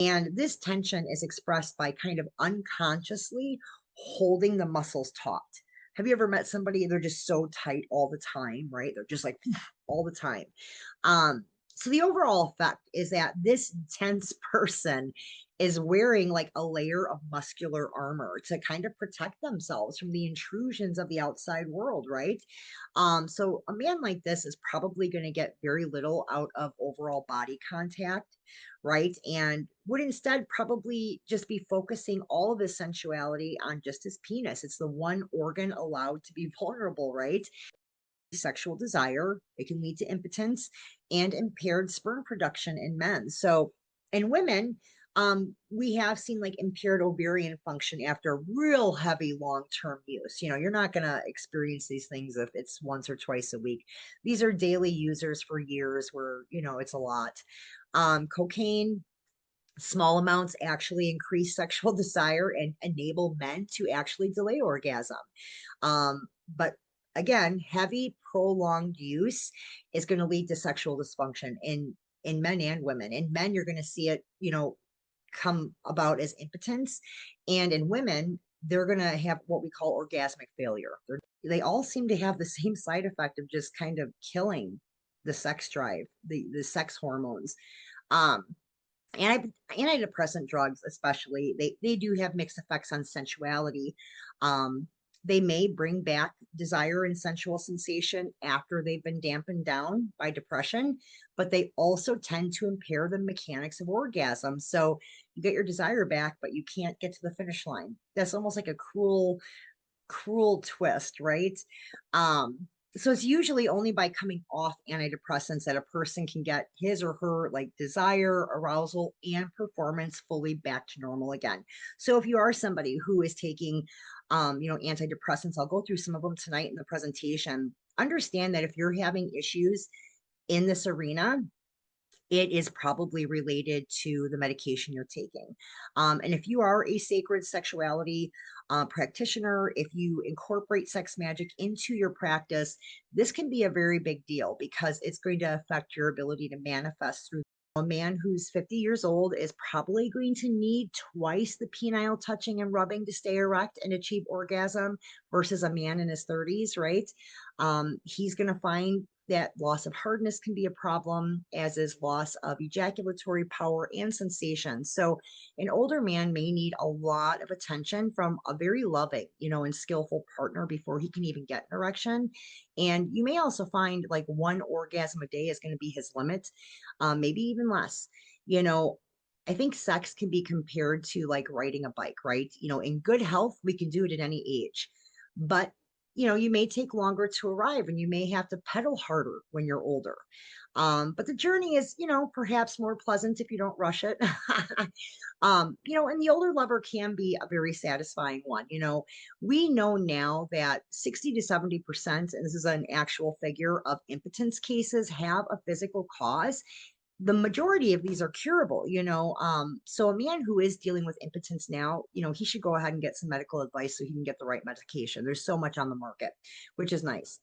And this tension is expressed by kind of unconsciously holding the muscles taut. Have you ever met somebody, they're just so tight all the time, right? They're just like all the time. So the overall effect is that this tense person is wearing like a layer of muscular armor to kind of protect themselves from the intrusions of the outside world, right? So a man like this is probably going to get very little out of overall body contact, right? And would instead probably just be focusing all of his sensuality on just his penis. It's the one organ allowed to be vulnerable, right? Sexual desire, it can lead to impotence and impaired sperm production in men. So in women, we have seen like impaired ovarian function after real heavy long-term use. You're not going to experience these things if it's once or twice a week. These are daily users for years where, it's a lot. Cocaine, small amounts actually increase sexual desire and enable men to actually delay orgasm. But again, heavy prolonged use is going to lead to sexual dysfunction in men and women. In men, you're going to see it, come about as impotence, and in women, they're going to have what we call orgasmic failure. They all seem to have the same side effect of just kind of killing the sex drive, the sex hormones. Um, Antidepressant drugs, especially, they do have mixed effects on sensuality. They may bring back desire and sensual sensation after they've been dampened down by depression, but they also tend to impair the mechanics of orgasm. So you get your desire back, but you can't get to the finish line. That's almost like a cruel twist, right? So it's usually only by coming off antidepressants that a person can get his or her like desire, arousal, and performance fully back to normal again. So if you are somebody who is taking antidepressants, I'll go through some of them tonight in the presentation. Understand that if you're having issues in this arena, it is probably related to the medication you're taking. And if you are a sacred sexuality practitioner, if you incorporate sex magic into your practice, this can be a very big deal because it's going to affect your ability to manifest through. A man who's 50 years old is probably going to need twice the penile touching and rubbing to stay erect and achieve orgasm versus a man in his 30s, right? He's going to find that loss of hardness can be a problem, as is loss of ejaculatory power and sensation. So an older man may need a lot of attention from a very loving, and skillful partner before he can even get an erection. And you may also find like one orgasm a day is going to be his limit, maybe even less. You know, I think sex can be compared to like riding a bike, right? In good health, we can do it at any age, but you may take longer to arrive and you may have to pedal harder when you're older. But the journey is, perhaps more pleasant if you don't rush it. And the older lover can be a very satisfying one. We know now that 60 to 70%, and this is an actual figure, of impotence cases have a physical cause. The majority of these are curable. So a man who is dealing with impotence now, he should go ahead and get some medical advice so he can get the right medication. There's so much on the market, which is nice.